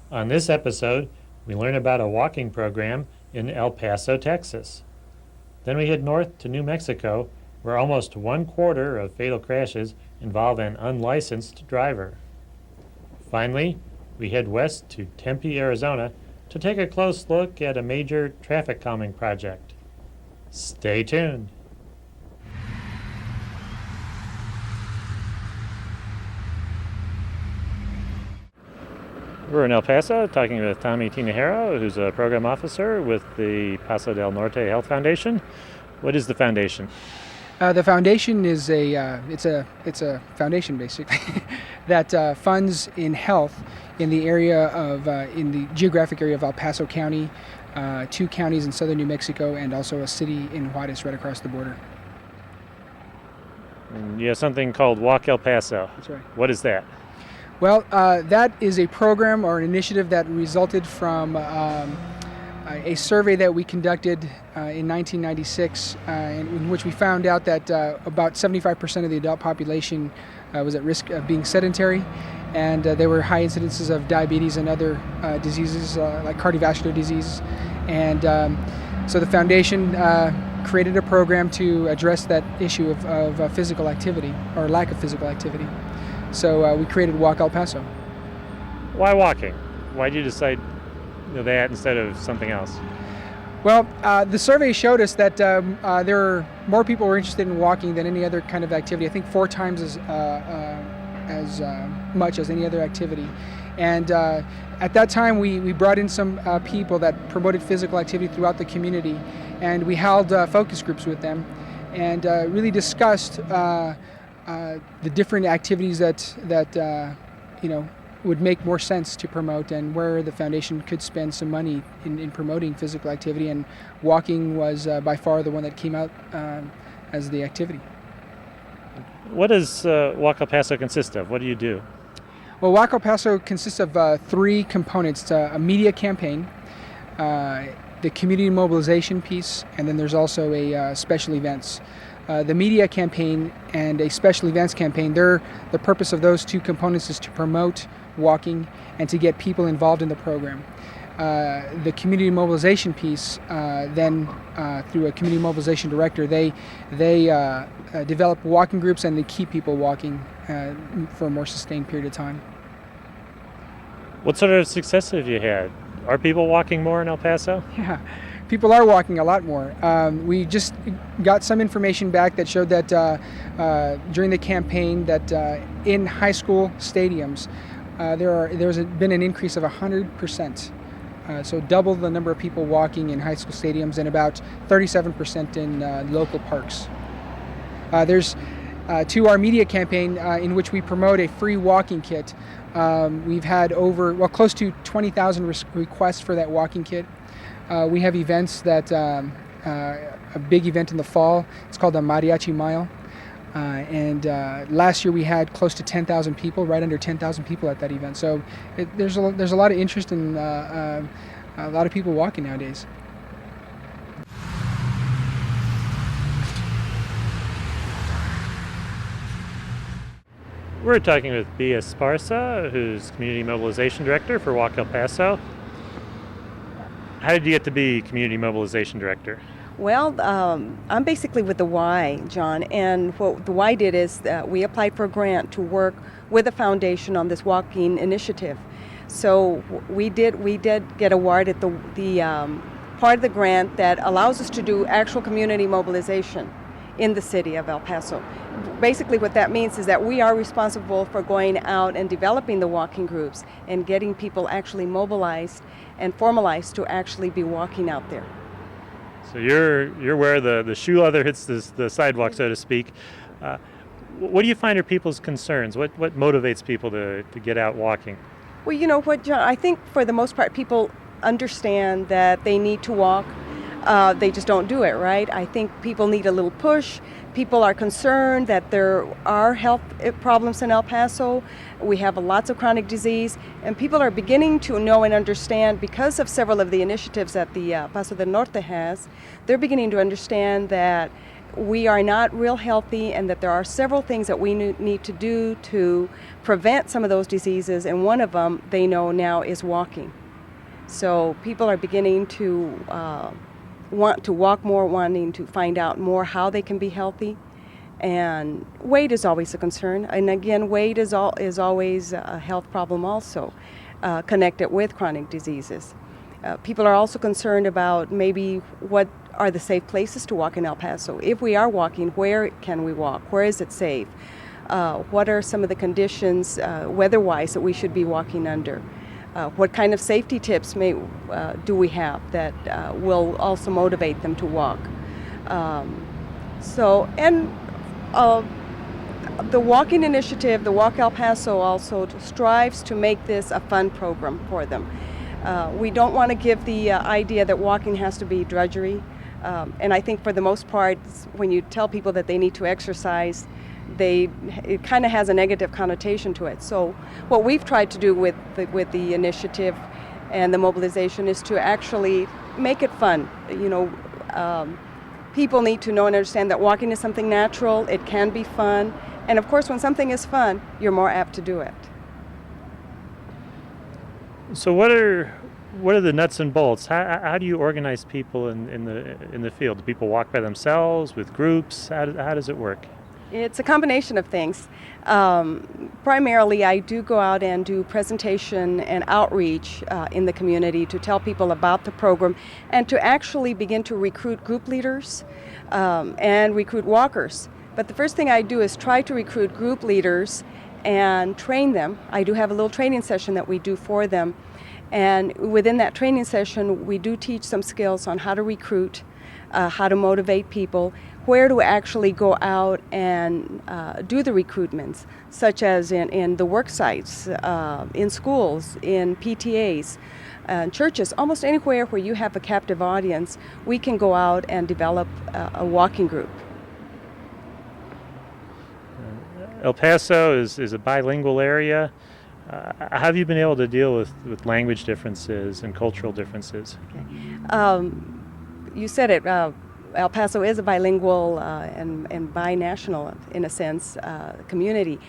On this episode, we learn about a walking program in El Paso, Texas. Then we head north to New Mexico, where almost 1/4 of fatal crashes involve an unlicensed driver. Finally, we head west to Tempe, Arizona, to take a close look at a major traffic calming project. Stay tuned. We're in El Paso talking with Tommy Tinajero, who's a program officer with the Paso del Norte Health Foundation. What is the foundation? The foundation is it's a foundation basically that funds in health in the area of in the geographic area of El Paso County, 2 counties in southern New Mexico, and also a city in Juarez right across the border. And you have something called Walk El Paso. That's right. What is that? Well, that is a program or an initiative that resulted from a survey that we conducted in 1996, in which we found out that about 75% of the adult population was at risk of being sedentary, and there were high incidences of diabetes and other diseases like cardiovascular disease. And so the foundation created a program to address that issue of physical activity or lack of physical activity. So we created Walk El Paso. Why walking? Why did you decide that instead of something else? Well, the survey showed us that there are more people were interested in walking than any other kind of activity. I think 4 times as much as any other activity. And at that time, we brought in some people that promoted physical activity throughout the community, and we held focus groups with them, and really discussed the different activities that would make more sense to promote, and where the foundation could spend some money in promoting physical activity, and walking was by far the one that came out as the activity. What does Walk El Paso consist of? What do you do? Well, Walk El Paso consists of 3 components: a media campaign, the community mobilization piece, and then there's also a special events. The media campaign and a special events campaign, the purpose of those 2 components is to promote walking and to get people involved in the program. The community mobilization piece, then through a community mobilization director, they develop walking groups and they keep people walking for a more sustained period of time. What sort of success have you had? Are people walking more in El Paso? Yeah. People are walking a lot more. We just got some information back that showed that during the campaign that in high school stadiums there's been an increase of 100%. So double the number of people walking in high school stadiums and about 37% in local parks. There's to our media campaign in which we promote a free walking kit. We've had close to 20,000 requests for that walking kit. We have events that, a big event in the fall, it's called the Mariachi Mile. And last year we had close to 10,000 people, right under 10,000 people at that event. So there's a lot of interest in a lot of people walking nowadays. We're talking with Bea Esparza, who's Community Mobilization Director for Walk El Paso. How did you get to be Community Mobilization Director? Well, I'm basically with the Y, John, and what the Y did is that we applied for a grant to work with the foundation on this walking initiative. So we did get awarded the part of the grant that allows us to do actual community mobilization in the city of El Paso. Basically what that means is that we are responsible for going out and developing the walking groups and getting people actually mobilized and formalized to actually be walking out there. So you're where the shoe leather hits the sidewalk, so to speak. What do you find are people's concerns? What motivates people to get out walking? Well, you know what, John, I think for the most part people understand that they need to walk. They just don't do it, right? I think people need a little push. People are concerned that there are health problems in El Paso. We have lots of chronic disease, and people are beginning to know and understand because of several of the initiatives that the Paso del Norte has. They're beginning to understand that we are not real healthy and that there are several things that we need to do to prevent some of those diseases, and one of them they know now is walking. So people are beginning to want to walk more, wanting to find out more how they can be healthy. And weight is always a concern. And again, weight is always a health problem also, connected with chronic diseases. People are also concerned about maybe what are the safe places to walk in El Paso. If we are walking, where can we walk? Where is it safe? What are some of the conditions weather-wise that we should be walking under? What kind of safety tips do we have that will also motivate them to walk? The walking initiative, the Walk El Paso, also strives to make this a fun program for them. We don't want to give the idea that walking has to be drudgery. And I think for the most part, when you tell people that they need to exercise, it kind of has a negative connotation to it. So what we've tried to do with the initiative and the mobilization is to actually make it fun. People need to know and understand that walking is something natural, it can be fun, and of course when something is fun, you're more apt to do it. So what are the nuts and bolts? How do you organize people in the field? Do people walk by themselves, with groups? How does it work? It's a combination of things. Primarily, I do go out and do presentation and outreach in the community to tell people about the program and to actually begin to recruit group leaders and recruit walkers. But the first thing I do is try to recruit group leaders and train them. I do have a little training session that we do for them. And within that training session, we do teach some skills on how to recruit, how to motivate people, where to actually go out and do the recruitments, such as in the work sites, in schools, in PTAs, churches, almost anywhere where you have a captive audience, we can go out and develop a walking group. El Paso is a bilingual area. How have you been able to deal with language differences and cultural differences? Okay. You said it. El Paso is a bilingual and binational, in a sense, community.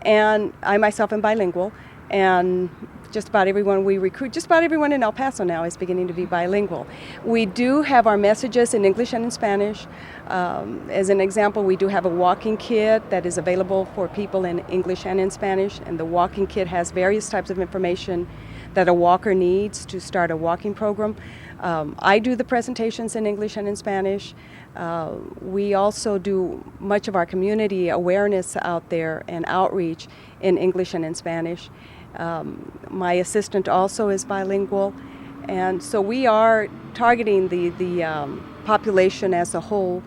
And I myself am bilingual, and just about everyone we recruit, just about everyone in El Paso now is beginning to be bilingual. We do have our messages in English and in Spanish. As an example, we do have a walking kit that is available for people in English and in Spanish, and the walking kit has various types of information that a walker needs to start a walking program. I do the presentations in English and in Spanish. We also do much of our community awareness out there and outreach in English and in Spanish. My assistant also is bilingual, and so we are targeting the population as a whole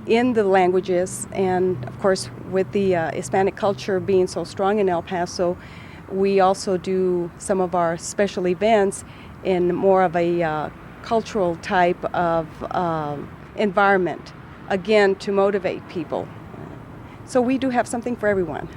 in the languages, and of course with the Hispanic culture being so strong in El Paso, we also do some of our special events in more of a cultural type of environment, again to motivate people. So we do have something for everyone.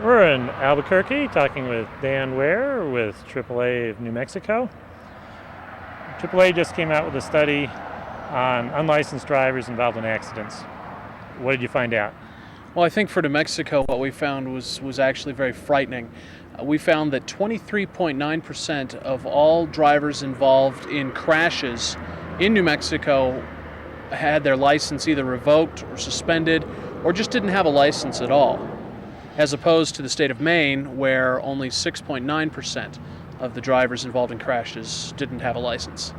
We're in Albuquerque talking with Dan Ware with AAA of New Mexico. AAA just came out with a study on unlicensed drivers involved in accidents. What did you find out? Well, I think for New Mexico, what we found was actually very frightening. We found that 23.9% of all drivers involved in crashes in New Mexico had their license either revoked or suspended or just didn't have a license at all, as opposed to the state of Maine, where only 6.9% of the drivers involved in crashes didn't have a license.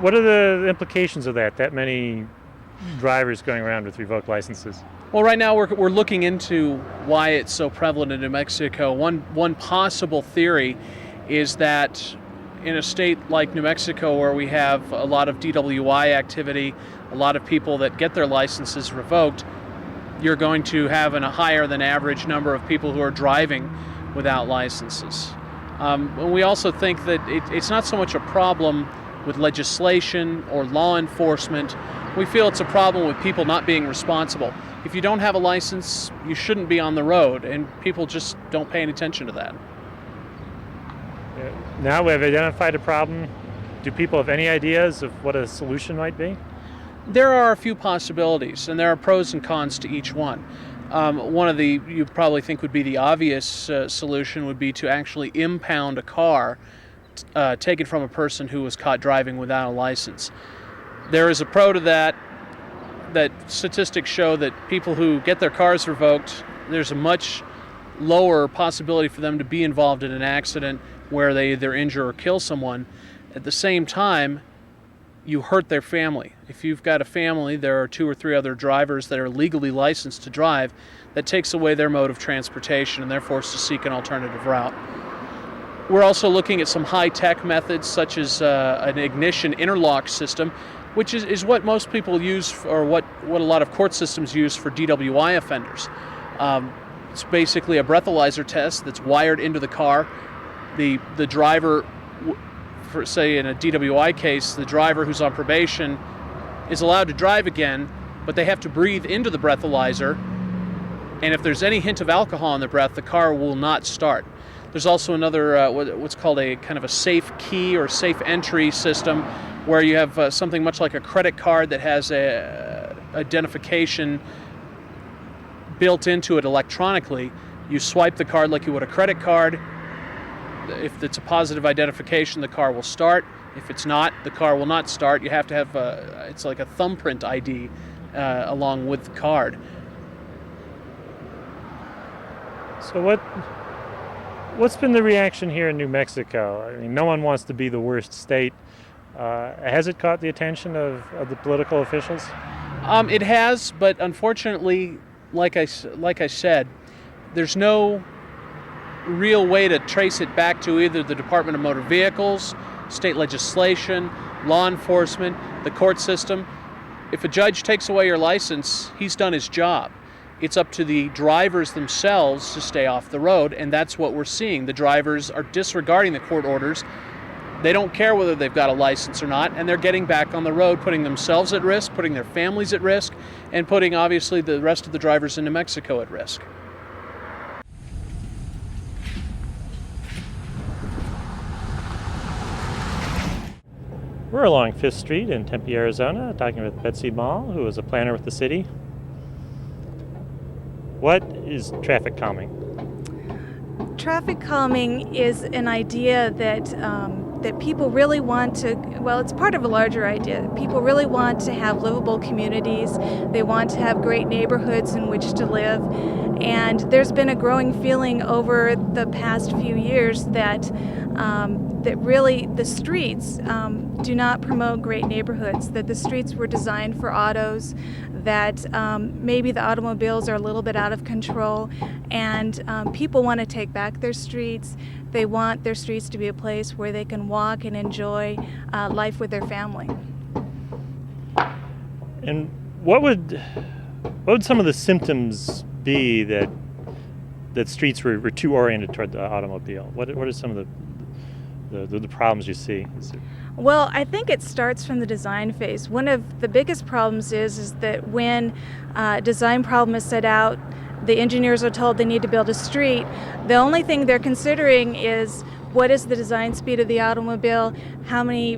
What are the implications of that many drivers going around with revoked licenses? Well, right now we're looking into why it's so prevalent in New Mexico. One possible theory is that in a state like New Mexico, where we have a lot of DWI activity, a lot of people that get their licenses revoked, you're going to have a higher than average number of people who are driving without licenses. And we also think that it's not so much a problem with legislation or law enforcement. We feel it's a problem with people not being responsible. If you don't have a license, you shouldn't be on the road, and people just don't pay any attention to that. Now we've identified a problem. Do people have any ideas of what a solution might be? There are a few possibilities, and there are pros and cons to each one. One of the, you probably think would be the obvious solution would be to actually impound a car taken from a person who was caught driving without a license. There is a pro to that. That statistics show that people who get their cars revoked, there's a much lower possibility for them to be involved in an accident where they either injure or kill someone. At the same time, you hurt their family. If you've got a family, there are 2 or 3 other drivers that are legally licensed to drive, that takes away their mode of transportation and they're forced to seek an alternative route. We're also looking at some high-tech methods such as an ignition interlock system, which is what most people use, or what a lot of court systems use for DWI offenders. It's basically a breathalyzer test that's wired into the car. The driver, for say in a DWI case, the driver who's on probation is allowed to drive again, but they have to breathe into the breathalyzer, and if there's any hint of alcohol in the breath, the car will not start. There's also another, what's called a kind of a safe key or safe entry system, where you have something much like a credit card that has a identification built into it electronically. You swipe the card like you would a credit card. If it's a positive identification, the car will start. If it's not, the car will not start. You have to have it's like a thumbprint ID along with the card. So what's been the reaction here in New Mexico? I mean, no one wants to be the worst state. Has it caught the attention of the political officials? It has, but unfortunately, like I said, there's no real way to trace it back to either the Department of Motor Vehicles, state legislation, law enforcement, the court system. If a judge takes away your license, he's done his job. It's up to the drivers themselves to stay off the road, and that's what we're seeing. The drivers are disregarding the court orders. They don't care whether they've got a license or not, and they're getting back on the road, putting themselves at risk, putting their families at risk, and putting, obviously, the rest of the drivers in New Mexico at risk. We're along 5th Street in Tempe, Arizona, talking with Betsy Mall, who is a planner with the city. What is traffic calming? Traffic calming is an idea that people really want to, well, it's part of a larger idea. People really want to have livable communities. They want to have great neighborhoods in which to live. And there's been a growing feeling over the past few years that really the streets do not promote great neighborhoods, that the streets were designed for autos, that maybe the automobiles are a little bit out of control, and people want to take back their streets. They want their streets to be a place where they can walk and enjoy life with their family. And what would some of the symptoms be that streets were too oriented toward the automobile? What are some of the problems you see? Well, I think it starts from the design phase. One of the biggest problems is that when a design problem is set out, the engineers are told they need to build a street. The only thing they're considering is what is the design speed of the automobile, how many,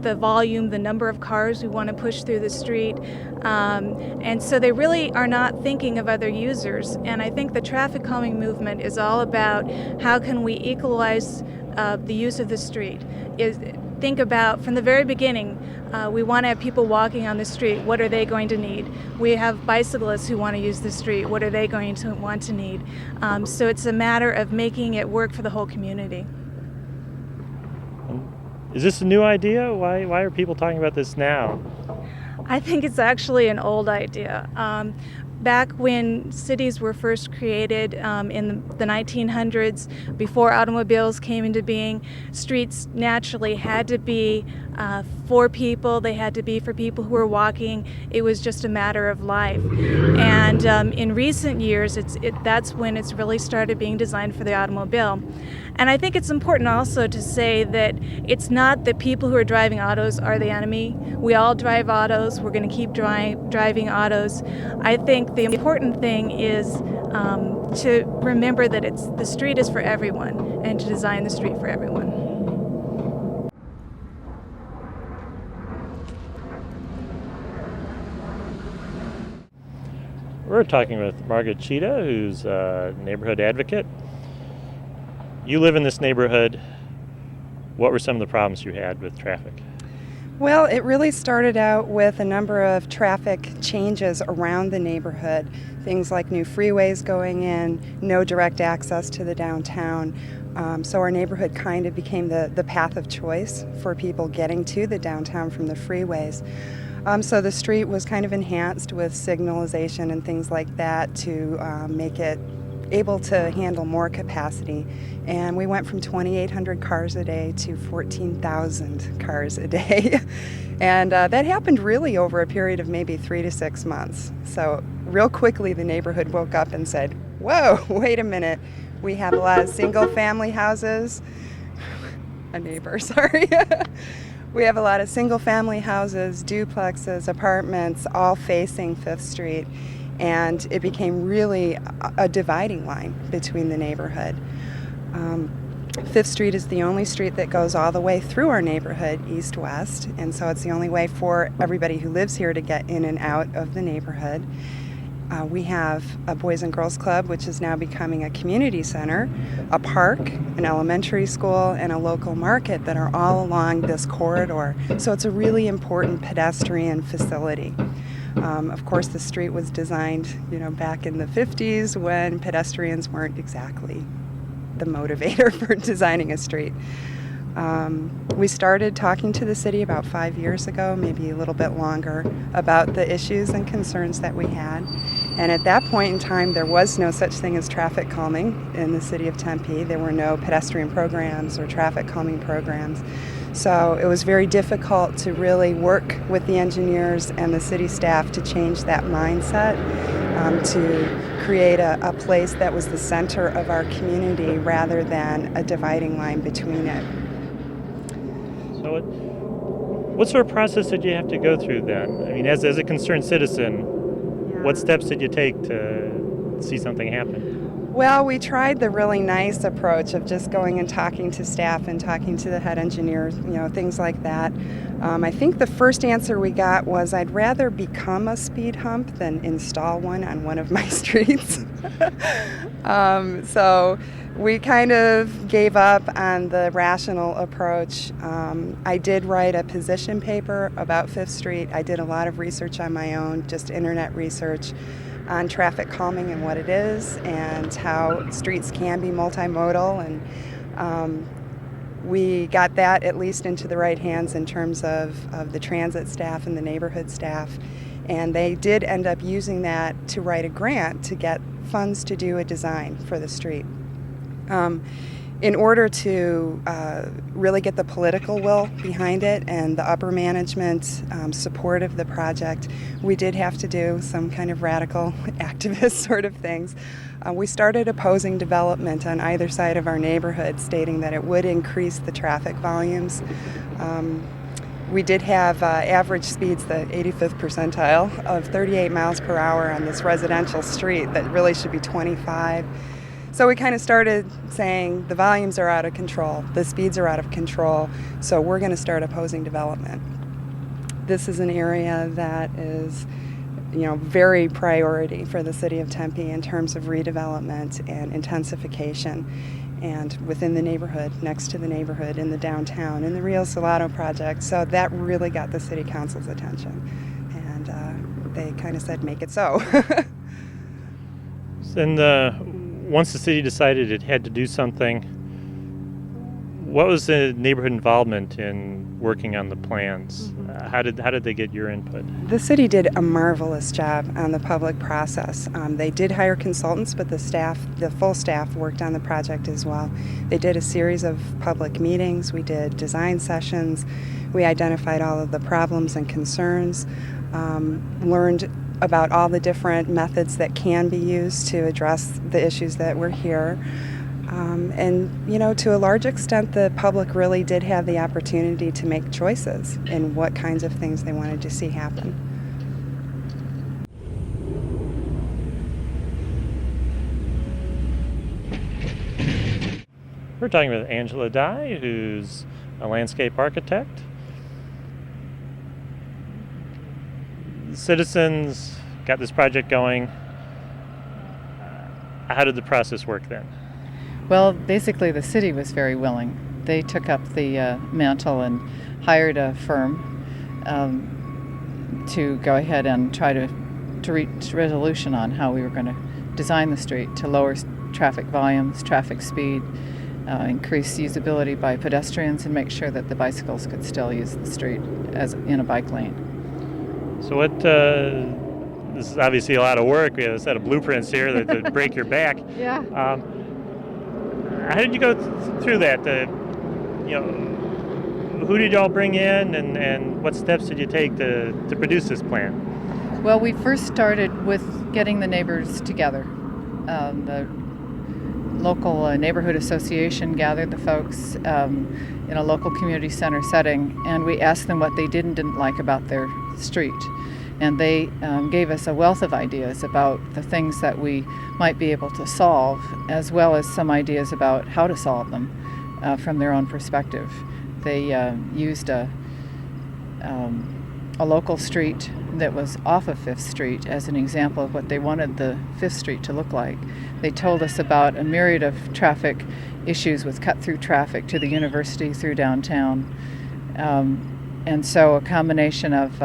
the volume, the number of cars we want to push through the street. And so they really are not thinking of other users. And I think the traffic calming movement is all about how can we equalize the use of the street. Think about from the very beginning, we want to have people walking on the street. What are they going to need? We have bicyclists who want to use the street. What are they going to want to need? So it's a matter of making it work for the whole community. Is this a new idea? Why are people talking about this now? I think it's actually an old idea. Back when cities were first created in the 1900s, before automobiles came into being, streets naturally had to be for people. They had to be for people who were walking. It was just a matter of life. And in recent years, that's when it's really started being designed for the automobile. And I think it's important also to say that it's not that people who are driving autos are the enemy. We all drive autos. We're going to keep driving autos. I think the important thing is to remember that the street is for everyone and to design the street for everyone. We're talking with Margaret Cheetah, who's a neighborhood advocate. You live in this neighborhood. What were some of the problems you had with traffic? Well, it really started out with a number of traffic changes around the neighborhood. Things like new freeways going in, no direct access to the downtown. So our neighborhood kind of became the path of choice for people getting to the downtown from the freeways. So the street was kind of enhanced with signalization and things like that to make it able to handle more capacity. And we went from 2,800 cars a day to 14,000 cars a day. And that happened really over a period of maybe 3 to 6 months. So real quickly the neighborhood woke up and said, whoa, wait a minute. We have a lot of single family houses. A neighbor, sorry. We have a lot of single family houses, duplexes, apartments, all facing 5th Street. And it became really a dividing line between the neighborhood. 5th Street is the only street that goes all the way through our neighborhood, east-west, and so it's the only way for everybody who lives here to get in and out of the neighborhood. We have a Boys and Girls Club, which is now becoming a community center, a park, an elementary school, and a local market that are all along this corridor. So it's a really important pedestrian facility. Of course, the street was designed, back in the 50s when pedestrians weren't exactly the motivator for designing a street. We started talking to the city about 5 years ago, maybe a little bit longer, about the issues and concerns that we had. And at that point in time, there was no such thing as traffic calming in the city of Tempe. There were no pedestrian programs or traffic calming programs. So it was very difficult to really work with the engineers and the city staff to change that mindset, to create a place that was the center of our community rather than a dividing line between it. So what sort of process did you have to go through then? I mean, as a concerned citizen, what steps did you take to see something happen? Well, we tried the really nice approach of just going and talking to staff and talking to the head engineer, things like that. I think the first answer we got was, I'd rather become a speed hump than install one on one of my streets. So we kind of gave up on the rational approach. I did write a position paper about 5th Street. I did a lot of research on my own, just internet research on traffic calming and what it is and how streets can be multimodal. And we got that at least into the right hands in terms of the transit staff and the neighborhood staff. And they did end up using that to write a grant to get funds to do a design for the street. In order to really get the political will behind it and the upper management support of the project, we did have to do some kind of radical activist sort of things. We started opposing development on either side of our neighborhood, stating that it would increase the traffic volumes. We did have average speeds, the 85th percentile, of 38 miles per hour on this residential street that really should be 25. So we kind of started saying the volumes are out of control, the speeds are out of control, so we're going to start opposing development. This is an area that is, very priority for the city of Tempe in terms of redevelopment and intensification, and within the neighborhood, next to the neighborhood, in the downtown, in the Rio Salado project. So that really got the city council's attention, and they kind of said, make it so. And once the city decided it had to do something, what was the neighborhood involvement in working on the plans? How did they get your input? The city did a marvelous job on the public process. They did hire consultants, but the full staff worked on the project as well. They did a series of public meetings. We did design sessions. We identified all of the problems and concerns, learned about all the different methods that can be used to address the issues that were here. And, to a large extent, the public really did have the opportunity to make choices in what kinds of things they wanted to see happen. We're talking with Angela Dye, who's a landscape architect. Citizens got this project going. How did the process work then? Well, basically the city was very willing. They took up the mantle and hired a firm to go ahead and try to reach resolution on how we were going to design the street to lower traffic volumes, traffic speed, increase usability by pedestrians, and make sure that the bicycles could still use the street as in a bike lane. So what, this is obviously a lot of work. We have a set of blueprints here that break your back. Yeah. How did you go through that? Who did y'all bring in, and what steps did you take to produce this plan? Well, we first started with getting the neighbors together. The local neighborhood association gathered the folks in a local community center setting, and we asked them what they did and didn't like about their street. And they gave us a wealth of ideas about the things that we might be able to solve, as well as some ideas about how to solve them from their own perspective. They used a local street that was off of 5th Street as an example of what they wanted the 5th Street to look like. They told us about a myriad of traffic issues with cut-through traffic to the university through downtown. And so a combination of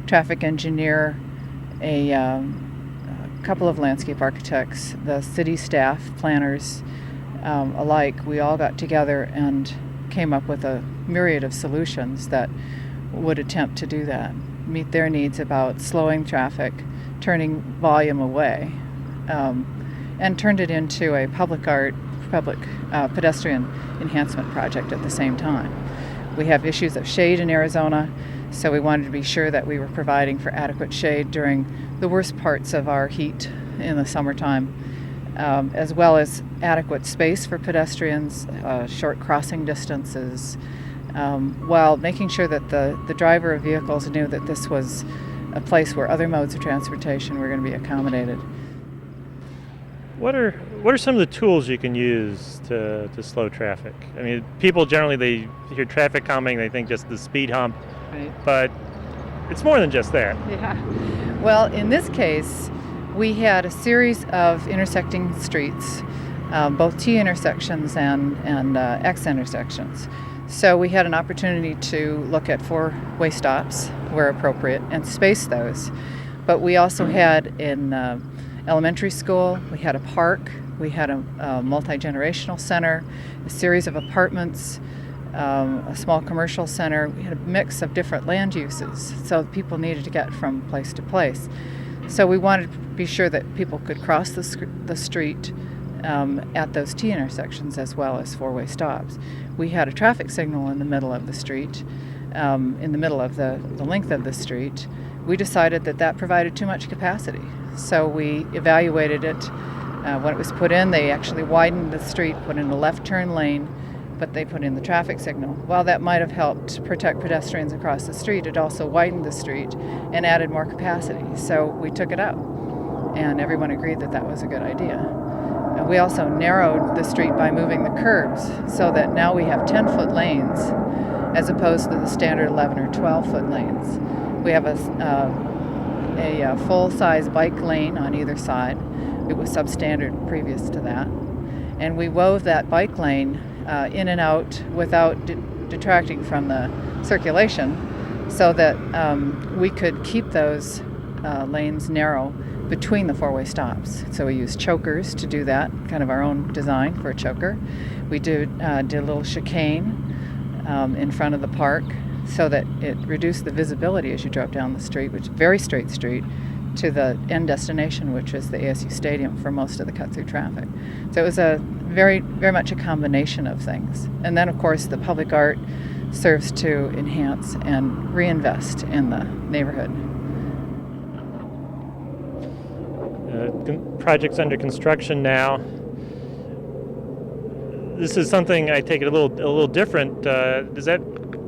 traffic engineer, a couple of landscape architects, the city staff, planners alike, we all got together and came up with a myriad of solutions that would attempt to do that, meet their needs about slowing traffic, turning volume away, and turned it into a public pedestrian enhancement project at the same time. We have issues of shade in Arizona, so we wanted to be sure that we were providing for adequate shade during the worst parts of our heat in the summertime, as well as adequate space for pedestrians, short crossing distances, while making sure that the driver of vehicles knew that this was a place where other modes of transportation were going to be accommodated. What are some of the tools you can use to slow traffic? I mean, people generally, they hear traffic calming, they think just the speed hump, Right. But it's more than just that. Yeah. Well, in this case, we had a series of intersecting streets, both T intersections and X intersections. So we had an opportunity to look at 4-way stops where appropriate and space those. But we also had in elementary school, we had a park, we had a multi-generational center, a series of apartments, a small commercial center. We had a mix of different land uses, so people needed to get from place to place. So we wanted to be sure that people could cross the street at those T intersections as well as 4-way stops. We had a traffic signal in the middle of the street, in the middle of the length of the street. We decided that provided too much capacity. So we evaluated it. When it was put in, they actually widened the street, put in a left turn lane, but they put in the traffic signal. While that might have helped protect pedestrians across the street, it also widened the street and added more capacity. So we took it out, and everyone agreed that was a good idea. We also narrowed the street by moving the curbs so that now we have 10-foot lanes as opposed to the standard 11 or 12-foot lanes. We have a full-size bike lane on either side. It was substandard previous to that. And we wove that bike lane in and out without detracting from the circulation so that we could keep those lanes narrow between the 4-way stops. So we used chokers to do that, kind of our own design for a choker. We did a little chicane in front of the park so that it reduced the visibility as you drove down the street, which is a very straight street, to the end destination, which is the ASU Stadium for most of the cut-through traffic. So it was a very, very much a combination of things. And then, of course, the public art serves to enhance and reinvest in the neighborhood. Project's under construction now. This is something I take it a little different. Does that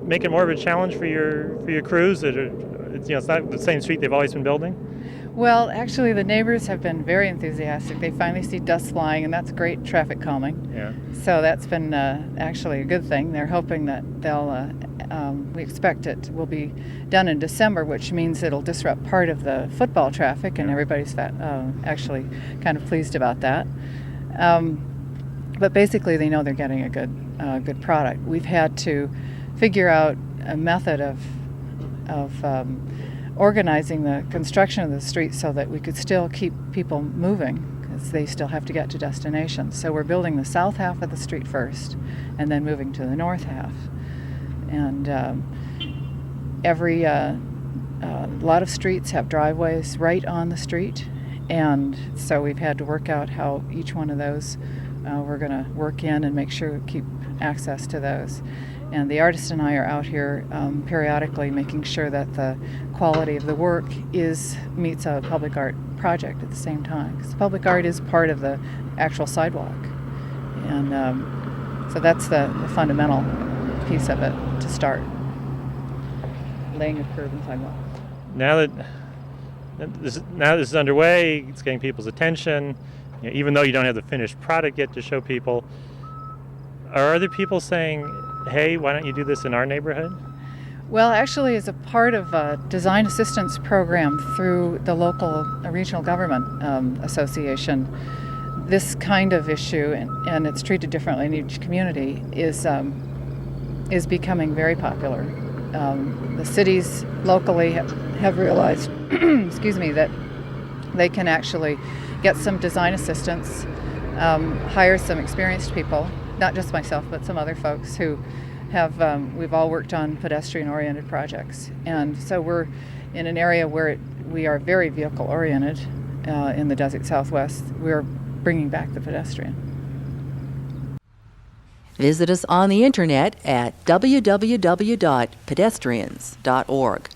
make it more of a challenge for your crews? It's not the same street they've always been building? Well, actually, the neighbors have been very enthusiastic. They finally see dust flying, and that's great traffic calming. Yeah. So that's been actually a good thing. They're hoping that we expect it will be done in December, which means it'll disrupt part of the football traffic, and everybody's actually kind of pleased about that. But basically, they know they're getting a good product. We've had to figure out a method of organizing the construction of the street so that we could still keep people moving, because they still have to get to destinations. So we're building the south half of the street first, and then moving to the north half. And a lot of streets have driveways right on the street, and so we've had to work out how each one of those we're going to work in and make sure we keep access to those. And the artist and I are out here periodically making sure that the quality of the work meets a public art project at the same time. Because public art is part of the actual sidewalk. And so that's the fundamental piece of it to start. Laying a curb and sidewalk. Now that this is underway, it's getting people's attention. You know, even though you don't have the finished product yet to show people, are other people saying, hey, why don't you do this in our neighborhood? Well, actually, as a part of a design assistance program through the local regional government association, this kind of issue, and it's treated differently in each community, is becoming very popular. The cities locally have realized, excuse me, that they can actually get some design assistance, hire some experienced people, not just myself, but some other folks who we've all worked on pedestrian-oriented projects. And so we're in an area where we are very vehicle-oriented in the Desert Southwest. We're bringing back the pedestrian. Visit us on the internet at www.pedestrians.org.